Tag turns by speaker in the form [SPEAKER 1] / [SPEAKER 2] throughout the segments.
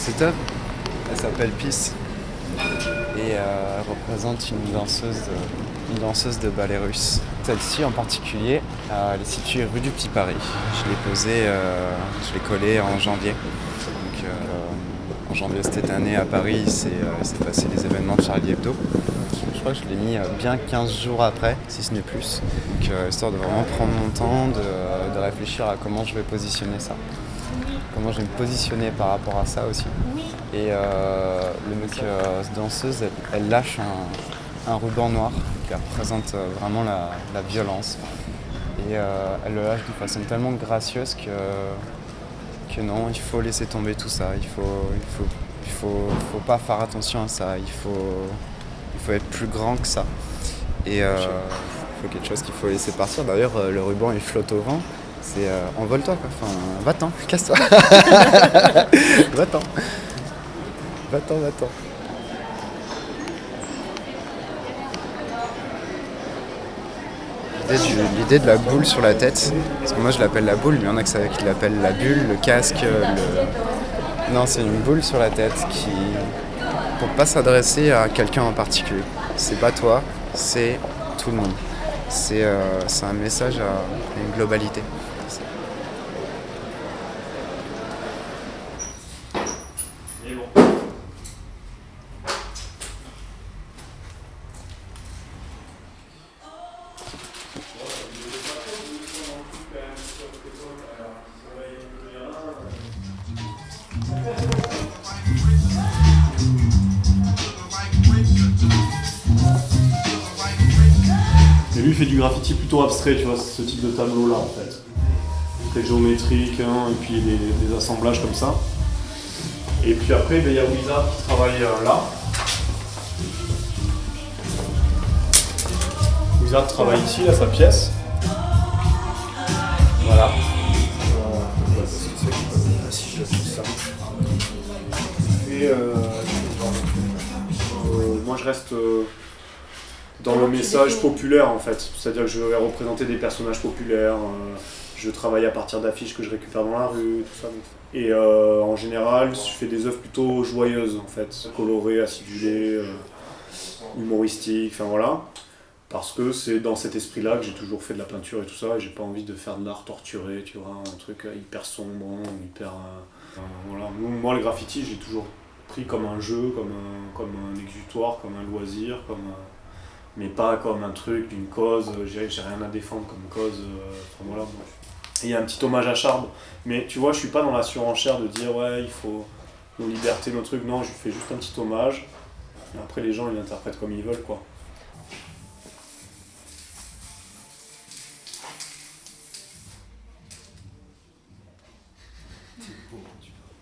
[SPEAKER 1] Cette œuvre, elle s'appelle Peace et elle représente une danseuse de ballet russe. Celle-ci en particulier, elle est située rue du Petit Paris. Je l'ai collée en janvier. Donc, en janvier cette année à Paris, il s'est passé les événements de Charlie Hebdo. Je crois que je l'ai mis bien 15 jours après, si ce n'est plus. Donc, histoire de vraiment prendre mon temps, de réfléchir à comment je vais positionner ça. Comment je vais me positionner par rapport à ça aussi. Et cette danseuse, elle lâche un ruban noir qui représente vraiment la violence. Et elle le lâche de façon tellement gracieuse que non, il faut laisser tomber tout ça. Il faut pas faire attention à ça. Il faut être plus grand que ça. Et il faut quelque chose qu'il faut laisser partir. D'ailleurs, le ruban il flotte au vent. C'est envole-toi quoi. Enfin, va-t'en, casse-toi. Va-t'en. Va-t'en. L'idée de la boule sur la tête, parce que moi je l'appelle la boule, mais il y en a qui l'appellent la bulle, le casque, Non, c'est une boule sur la tête pour pas s'adresser à quelqu'un en particulier. C'est pas toi, c'est tout le monde. C'est un message à une globalité.
[SPEAKER 2] Et lui il fait du graffiti plutôt abstrait, tu vois, ce type de tableau là en fait. Très géométrique, hein, et puis des assemblages comme ça. Et puis après il y a Wizard qui travaille là. Wizard travaille ici, là, sa pièce. Voilà. Et moi je reste dans le message populaire en fait. C'est-à-dire que je vais représenter des personnages populaires. Je travaille à partir d'affiches que je récupère dans la rue, tout ça. Et en général, je fais des œuvres plutôt joyeuses en fait. Colorées, acidulées, humoristiques, enfin voilà. Parce que c'est dans cet esprit-là que j'ai toujours fait de la peinture et tout ça, et j'ai pas envie de faire de l'art torturé, tu vois, un truc hyper sombre, hyper... voilà. Moi, le graffiti, j'ai toujours pris comme un jeu, comme un exutoire, comme un loisir, mais pas comme un truc d'une cause, j'ai rien à défendre comme cause, enfin voilà. Et il y a un petit hommage à Charb, mais tu vois, je suis pas dans la surenchère de dire ouais, il faut nos libertés, nos trucs, non, je fais juste un petit hommage, et après les gens ils l'interprètent comme ils veulent, quoi.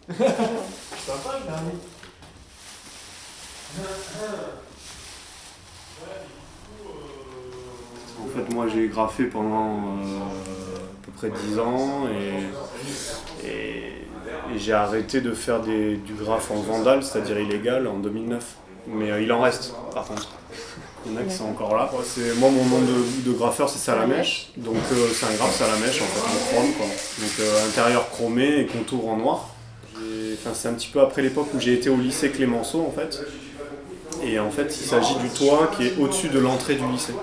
[SPEAKER 2] Sympa, il a mis. En fait, moi j'ai graffé pendant à peu près 10 ans et j'ai arrêté de faire du graphe en vandale, c'est-à-dire illégal, en 2009. Mais il en reste, par contre. Il y en a qui sont encore là. Moi, mon nom de graffeur, c'est Salamèche. Donc, c'est un graphe Salamèche, en fait, en chrome, quoi. Donc, intérieur chromé et contour en noir. C'est un petit peu après l'époque où j'ai été au lycée Clémenceau, en fait. Et en fait, il s'agit du toit qui est au-dessus de l'entrée du lycée.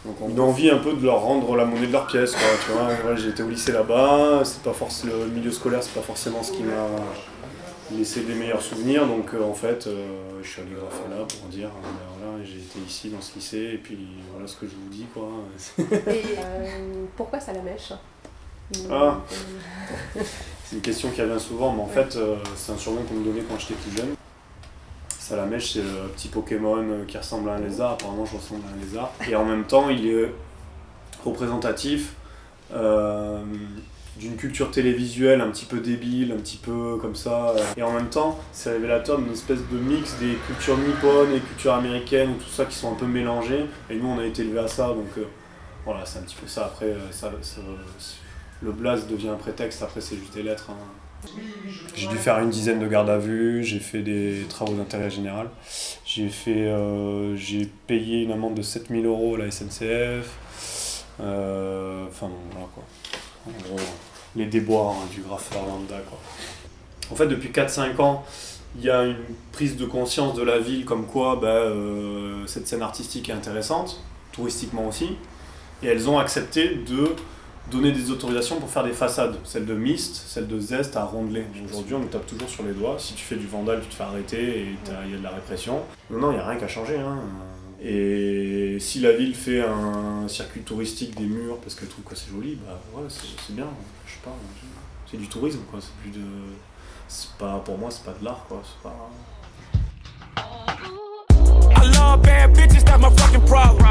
[SPEAKER 2] Donc, on a envie un peu de leur rendre la monnaie de leur pièce, quoi. Tu vois, ouais, j'ai été au lycée là-bas. C'est pas le milieu scolaire, c'est pas forcément ce qui m'a laissé des meilleurs souvenirs. Donc, en fait, je suis allé graffer là pour dire, voilà, j'ai été ici dans ce lycée, et puis voilà ce que je vous dis, quoi.
[SPEAKER 3] Et pourquoi Salamèche ?
[SPEAKER 2] Ah. C'est une question qui revient souvent, mais en fait, c'est un surnom qu'on me donnait quand j'étais plus jeune. Salamèche, c'est le petit Pokémon qui ressemble à un lézard. Apparemment, je ressemble à un lézard. Et en même temps, il est représentatif d'une culture télévisuelle un petit peu débile, un petit peu comme ça. Et en même temps, c'est révélateur d'une espèce de mix des cultures nippones et cultures américaines, tout ça qui sont un peu mélangées. Et nous, on a été élevés à ça, donc voilà, c'est un petit peu ça. Après, le blaze devient un prétexte, après c'est juste des lettres. Hein. J'ai dû faire une dizaine de gardes à vue, j'ai fait des travaux d'intérêt général. J'ai payé une amende de 7 000 € à la SNCF. Enfin, voilà quoi. En gros, les déboires du graffeur lambda, quoi. En fait, depuis 4-5 ans, il y a une prise de conscience de la ville comme quoi cette scène artistique est intéressante, touristiquement aussi, et elles ont accepté de donner des autorisations pour faire des façades, celle de Mist, celle de Zest à Rondelet. Aujourd'hui, on nous tape toujours sur les doigts, si tu fais du vandal, tu te fais arrêter et il y a de la répression. Non, il n'y a rien qu'à changer. Hein. Et si la ville fait un circuit touristique des murs parce qu'elle trouve que c'est joli, c'est bien, je sais pas, c'est du tourisme, quoi. C'est plus de... C'est pas, pour moi, c'est pas de l'art, quoi. C'est pas...
[SPEAKER 4] I love bad bitches, that's my fucking problem.